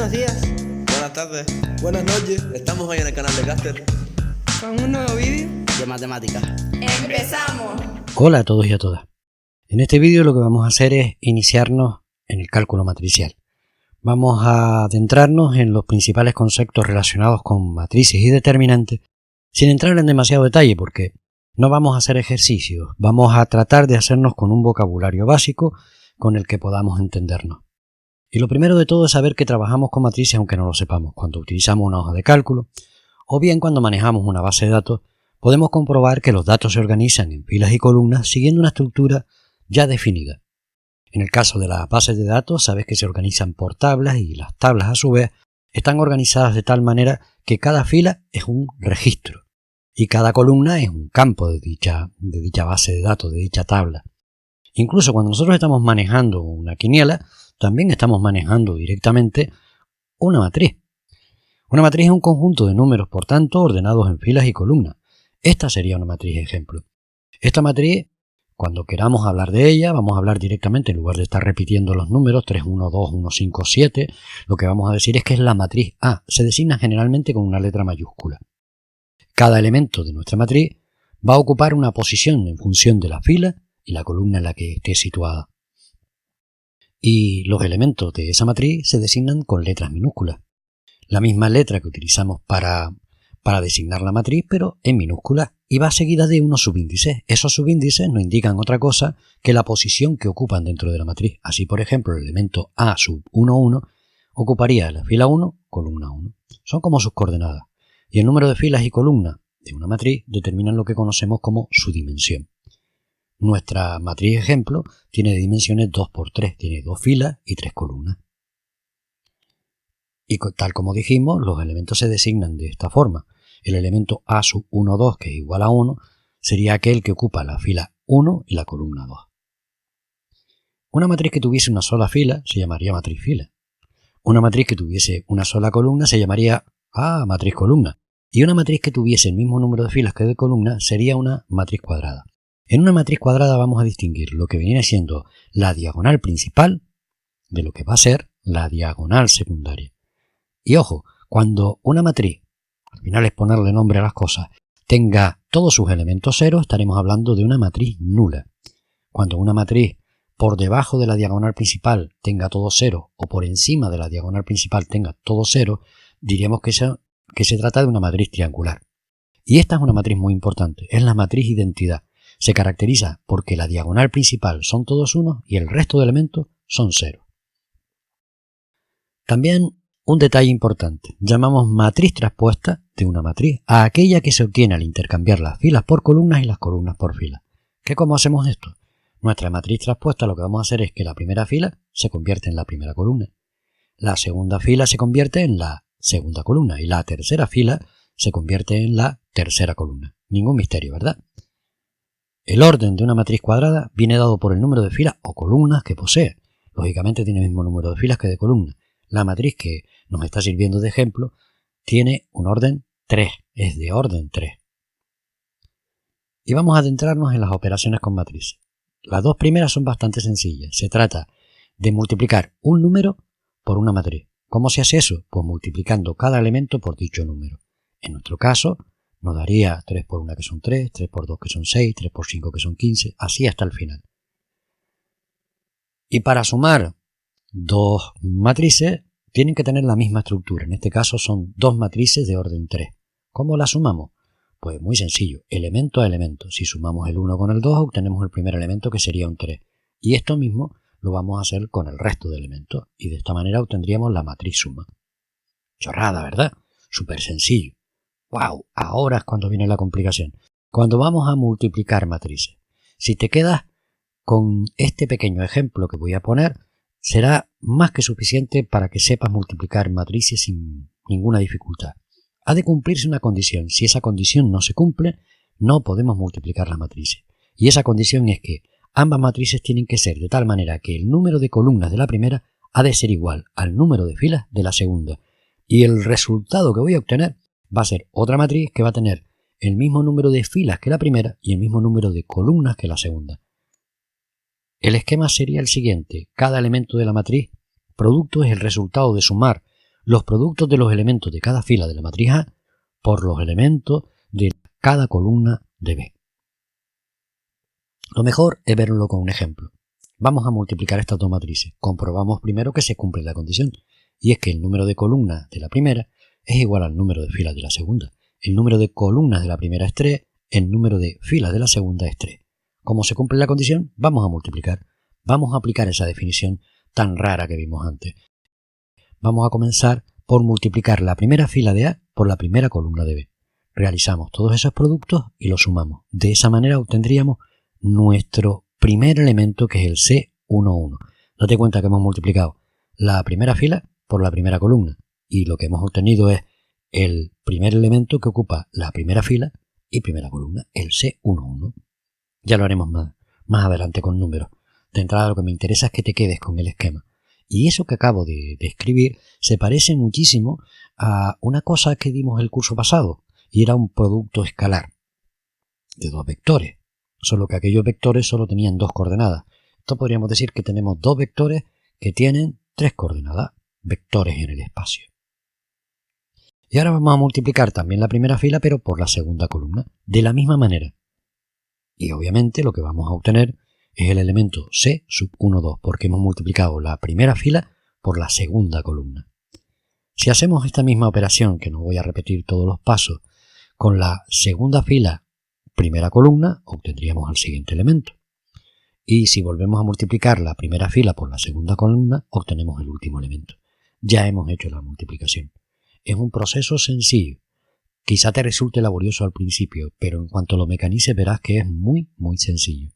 Buenos días. Buenas tardes. Buenas noches. Estamos hoy en el canal de Caster Con un nuevo vídeo de matemáticas. ¡Empezamos! Hola a todos y a todas. En este vídeo lo que vamos a hacer es iniciarnos en el cálculo matricial. Vamos a adentrarnos en los principales conceptos relacionados con matrices y determinantes, sin entrar en demasiado detalle porque no vamos a hacer ejercicios, vamos a tratar de hacernos con un vocabulario básico con el que podamos entendernos. Y lo primero de todo es saber que trabajamos con matrices aunque no lo sepamos. Cuando utilizamos una hoja de cálculo o bien cuando manejamos una base de datos, podemos comprobar que los datos se organizan en filas y columnas siguiendo una estructura ya definida. En el caso de las bases de datos, sabes que se organizan por tablas y las tablas a su vez están organizadas de tal manera que cada fila es un registro y cada columna es un campo de dicha base de datos, de dicha tabla. Incluso cuando nosotros estamos manejando una quiniela, también estamos manejando directamente una matriz. Una matriz es un conjunto de números, por tanto, ordenados en filas y columnas. Esta sería una matriz ejemplo. Esta matriz, cuando queramos hablar de ella, vamos a hablar directamente, en lugar de estar repitiendo los números 3, 1, 2, 1, 5, 7, lo que vamos a decir es que es la matriz A. Se designa generalmente con una letra mayúscula. Cada elemento de nuestra matriz va a ocupar una posición en función de la fila y la columna en la que esté situada. Y los elementos de esa matriz se designan con letras minúsculas. La misma letra que utilizamos para designar la matriz, pero en minúsculas, y va seguida de unos subíndices. Esos subíndices no indican otra cosa que la posición que ocupan dentro de la matriz. Así, por ejemplo, el elemento A sub 1, 1 ocuparía la fila 1, columna 1. Son como sus coordenadas. Y el número de filas y columnas de una matriz determinan lo que conocemos como su dimensión. Nuestra matriz ejemplo tiene dimensiones 2 por 3, tiene 2 filas y 3 columnas. Y tal como dijimos, los elementos se designan de esta forma. El elemento A sub 1, 2, que es igual a 1, sería aquel que ocupa la fila 1 y la columna 2. Una matriz que tuviese una sola fila se llamaría matriz fila. Una matriz que tuviese una sola columna se llamaría matriz columna. Y una matriz que tuviese el mismo número de filas que de columnas sería una matriz cuadrada. En una matriz cuadrada vamos a distinguir lo que viene siendo la diagonal principal de lo que va a ser la diagonal secundaria. Y ojo, cuando una matriz, al final es ponerle nombre a las cosas, tenga todos sus elementos ceros, estaremos hablando de una matriz nula. Cuando una matriz por debajo de la diagonal principal tenga todo cero o por encima de la diagonal principal tenga todo cero, diríamos que se trata de una matriz triangular. Y esta es una matriz muy importante, es la matriz identidad. Se caracteriza porque la diagonal principal son todos unos y el resto de elementos son cero. También un detalle importante, llamamos matriz traspuesta de una matriz a aquella que se obtiene al intercambiar las filas por columnas y las columnas por filas. ¿Cómo hacemos esto? Nuestra matriz traspuesta lo que vamos a hacer es que la primera fila se convierte en la primera columna, la segunda fila se convierte en la segunda columna y la tercera fila se convierte en la tercera columna. Ningún misterio, ¿verdad? El orden de una matriz cuadrada viene dado por el número de filas o columnas que posee. Lógicamente tiene el mismo número de filas que de columnas. La matriz que nos está sirviendo de ejemplo tiene un orden 3, es de orden 3. Y vamos a adentrarnos en las operaciones con matrices. Las dos primeras son bastante sencillas. Se trata de multiplicar un número por una matriz. ¿Cómo se hace eso? Pues multiplicando cada elemento por dicho número. En nuestro caso, nos daría 3 por 1 que son 3, 3 por 2 que son 6, 3 por 5 que son 15, así hasta el final. Y para sumar dos matrices tienen que tener la misma estructura. En este caso son dos matrices de orden 3. ¿Cómo las sumamos? Pues muy sencillo, elemento a elemento. Si sumamos el 1 con el 2 obtenemos el primer elemento que sería un 3. Y esto mismo lo vamos a hacer con el resto de elementos. Y de esta manera obtendríamos la matriz suma. Chorrada, ¿verdad? Súper sencillo. ¡Wow! Ahora es cuando viene la complicación. Cuando vamos a multiplicar matrices. Si te quedas con este pequeño ejemplo que voy a poner, será más que suficiente para que sepas multiplicar matrices sin ninguna dificultad. Ha de cumplirse una condición. Si esa condición no se cumple, no podemos multiplicar las matrices. Y esa condición es que ambas matrices tienen que ser de tal manera que el número de columnas de la primera ha de ser igual al número de filas de la segunda. Y el resultado que voy a obtener va a ser otra matriz que va a tener el mismo número de filas que la primera y el mismo número de columnas que la segunda. El esquema sería el siguiente. Cada elemento de la matriz producto es el resultado de sumar los productos de los elementos de cada fila de la matriz A por los elementos de cada columna de B. Lo mejor es verlo con un ejemplo. Vamos a multiplicar estas dos matrices. Comprobamos primero que se cumple la condición, y es que el número de columnas de la primera es igual al número de filas de la segunda. El número de columnas de la primera es 3, el número de filas de la segunda es 3. Como se cumple la condición, vamos a multiplicar. Vamos a aplicar esa definición tan rara que vimos antes. Vamos a comenzar por multiplicar la primera fila de A por la primera columna de B. Realizamos todos esos productos y los sumamos. De esa manera obtendríamos nuestro primer elemento, que es el C11. Date cuenta que hemos multiplicado la primera fila por la primera columna y lo que hemos obtenido es el primer elemento que ocupa la primera fila y primera columna, el C11. Ya lo haremos más adelante con números. De entrada lo que me interesa es que te quedes con el esquema. Y eso que acabo de escribir se parece muchísimo a una cosa que dimos el curso pasado, y era un producto escalar de dos vectores, solo que aquellos vectores solo tenían dos coordenadas. Esto podríamos decir que tenemos dos vectores que tienen tres coordenadas, vectores en el espacio. Y ahora vamos a multiplicar también la primera fila, pero por la segunda columna, de la misma manera. Y obviamente lo que vamos a obtener es el elemento C sub 1, 2, porque hemos multiplicado la primera fila por la segunda columna. Si hacemos esta misma operación, que no voy a repetir todos los pasos, con la segunda fila, primera columna, obtendríamos el siguiente elemento. Y si volvemos a multiplicar la primera fila por la segunda columna, obtenemos el último elemento. Ya hemos hecho la multiplicación. Es un proceso sencillo. Quizá te resulte laborioso al principio, pero en cuanto lo mecanices verás que es muy sencillo.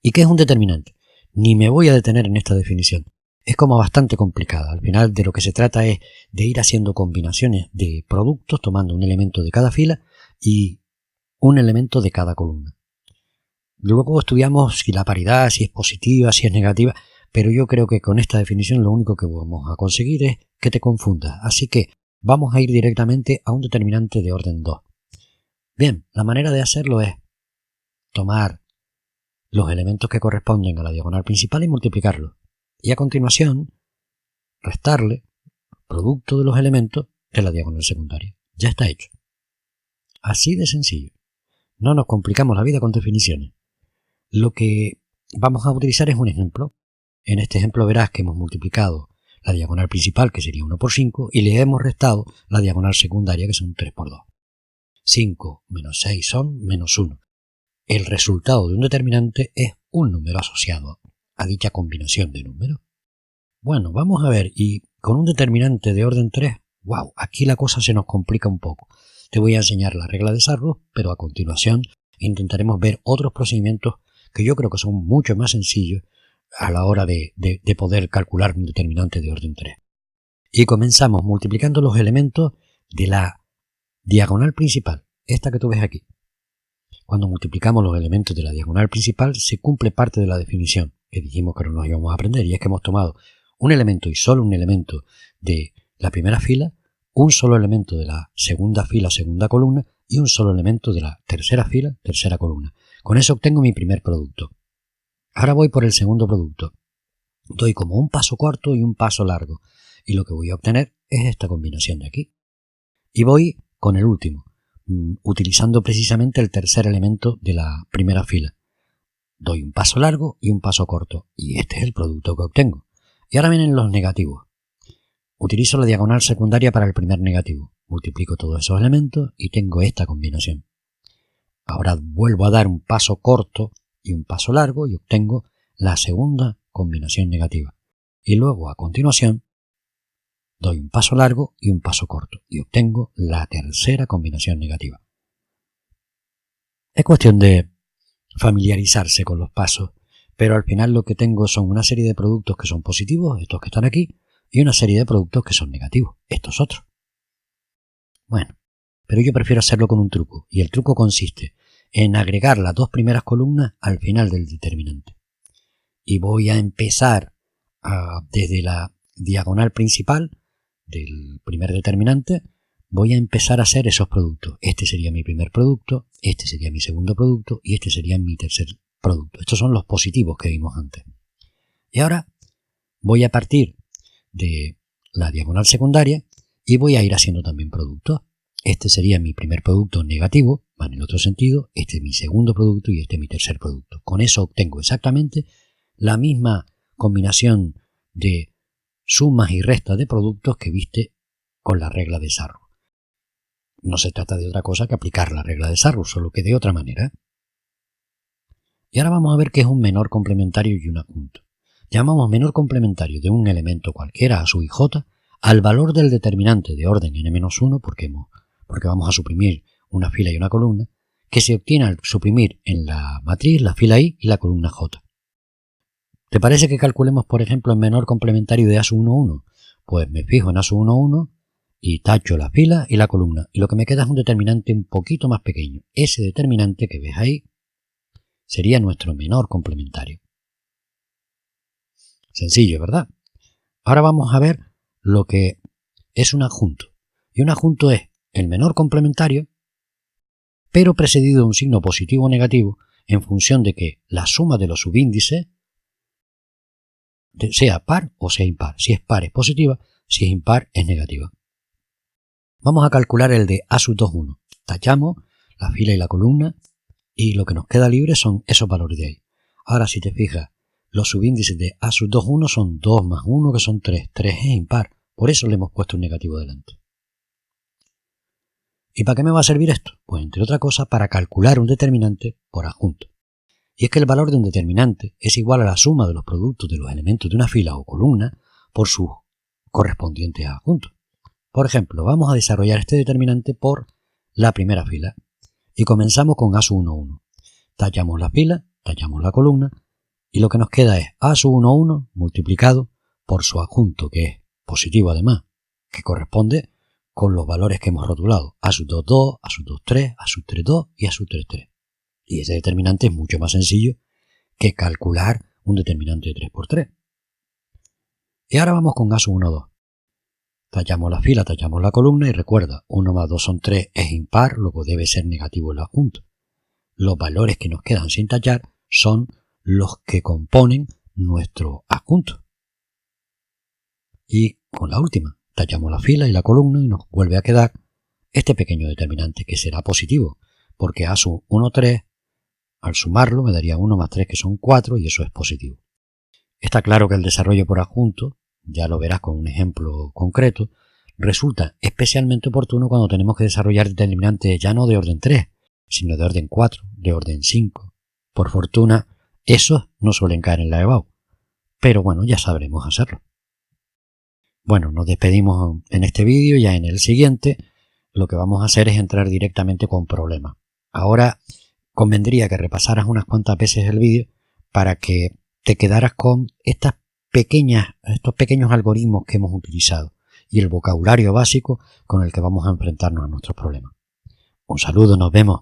¿Y qué es un determinante? Ni me voy a detener en esta definición. Es como bastante complicada. Al final de lo que se trata es de ir haciendo combinaciones de productos, tomando un elemento de cada fila y un elemento de cada columna. Luego estudiamos si la paridad, si es positiva, si es negativa, pero yo creo que con esta definición lo único que vamos a conseguir es que te confundas. Así que vamos a ir directamente a un determinante de orden 2. Bien, la manera de hacerlo es tomar los elementos que corresponden a la diagonal principal y multiplicarlos. Y a continuación, restarle producto de los elementos de la diagonal secundaria. Ya está hecho. Así de sencillo. No nos complicamos la vida con definiciones. Lo que vamos a utilizar es un ejemplo. En este ejemplo verás que hemos multiplicado la diagonal principal, que sería 1 por 5, y le hemos restado la diagonal secundaria, que son 3 por 2. 5 menos 6 son menos 1. El resultado de un determinante es un número asociado a dicha combinación de números. Bueno, vamos a ver, y con un determinante de orden 3, wow, aquí la cosa se nos complica un poco. Te voy a enseñar la regla de Sarrus, pero a continuación intentaremos ver otros procedimientos que yo creo que son mucho más sencillos a la hora de poder calcular un determinante de orden 3. Y comenzamos multiplicando los elementos de la diagonal principal, esta que tú ves aquí. Cuando multiplicamos los elementos de la diagonal principal se cumple parte de la definición que dijimos que no nos íbamos a aprender, y es que hemos tomado un elemento y solo un elemento de la primera fila, un solo elemento de la segunda fila, segunda columna, y un solo elemento de la tercera fila, tercera columna. Con eso obtengo mi primer producto. Ahora voy por el segundo producto. Doy como un paso corto y un paso largo, y lo que voy a obtener es esta combinación de aquí. Y voy con el último, utilizando precisamente el tercer elemento de la primera fila. Doy un paso largo y un paso corto, y este es el producto que obtengo. Y ahora vienen los negativos. Utilizo la diagonal secundaria para el primer negativo. Multiplico todos esos elementos y tengo esta combinación. Ahora vuelvo a dar un paso corto y un paso largo y obtengo la segunda combinación negativa. Y luego, a continuación, doy un paso largo y un paso corto y obtengo la tercera combinación negativa. Es cuestión de familiarizarse con los pasos, pero al final lo que tengo son una serie de productos que son positivos, estos que están aquí, y una serie de productos que son negativos, estos otros. Bueno, pero yo prefiero hacerlo con un truco, y el truco consiste en agregar las dos primeras columnas al final del determinante. Y voy a empezar desde la diagonal principal del primer determinante, voy a empezar a hacer esos productos. Este sería mi primer producto, este sería mi segundo producto y este sería mi tercer producto. Estos son los positivos que vimos antes. Y ahora voy a partir de la diagonal secundaria y voy a ir haciendo también productos. Este sería mi primer producto negativo, va en el otro sentido, este es mi segundo producto y este es mi tercer producto. Con eso obtengo exactamente la misma combinación de sumas y restas de productos que viste con la regla de Sarrus. No se trata de otra cosa que aplicar la regla de Sarrus, solo que de otra manera. Y ahora vamos a ver qué es un menor complementario y un adjunto. Llamamos menor complementario de un elemento cualquiera a su ij al valor del determinante de orden n-1 porque vamos a suprimir una fila y una columna, que se obtiene al suprimir en la matriz la fila i y la columna j. ¿Te parece que calculemos, por ejemplo, el menor complementario de A1,1? Pues me fijo en A1,1 y tacho la fila y la columna, y lo que me queda es un determinante un poquito más pequeño. Ese determinante que ves ahí sería nuestro menor complementario. Sencillo, ¿verdad? Ahora vamos a ver lo que es un adjunto. Y un adjunto es el menor complementario, pero precedido de un signo positivo o negativo en función de que la suma de los subíndices sea par o sea impar. Si es par es positiva, si es impar es negativa. Vamos a calcular el de A2,1. Tachamos la fila y la columna y lo que nos queda libre son esos valores de ahí. Ahora si te fijas, los subíndices de A2,1 son 2 más 1 que son 3. 3 es impar, por eso le hemos puesto un negativo delante. ¿Y para qué me va a servir esto? Pues entre otra cosa para calcular un determinante por adjunto. Y es que el valor de un determinante es igual a la suma de los productos de los elementos de una fila o columna por sus correspondientes adjuntos. Por ejemplo, vamos a desarrollar este determinante por la primera fila y comenzamos con A1,1. Tachamos la fila, tachamos la columna y lo que nos queda es A1,1 multiplicado por su adjunto, que es positivo además, que corresponde con los valores que hemos rotulado, A2,2, A2,3, A3,2 y A3,3. Y ese determinante es mucho más sencillo que calcular un determinante de 3 por 3. Y ahora vamos con A1,2. Tachamos la fila, tachamos la columna y recuerda, 1 más 2 son 3 es impar, luego debe ser negativo el adjunto. Los valores que nos quedan sin tachar son los que componen nuestro adjunto. Y con la última, tachamos la fila y la columna y nos vuelve a quedar este pequeño determinante que será positivo, porque A1,3 al sumarlo me daría 1 más 3 que son 4 y eso es positivo. Está claro que el desarrollo por adjunto, ya lo verás con un ejemplo concreto, resulta especialmente oportuno cuando tenemos que desarrollar determinantes ya no de orden 3, sino de orden 4, de orden 5. Por fortuna, esos no suelen caer en la EBAU, pero bueno, ya sabremos hacerlo. Bueno, nos despedimos en este vídeo, ya en el siguiente lo que vamos a hacer es entrar directamente con problemas. Ahora convendría que repasaras unas cuantas veces el vídeo para que te quedaras con estos pequeños algoritmos que hemos utilizado y el vocabulario básico con el que vamos a enfrentarnos a nuestros problemas. Un saludo, nos vemos.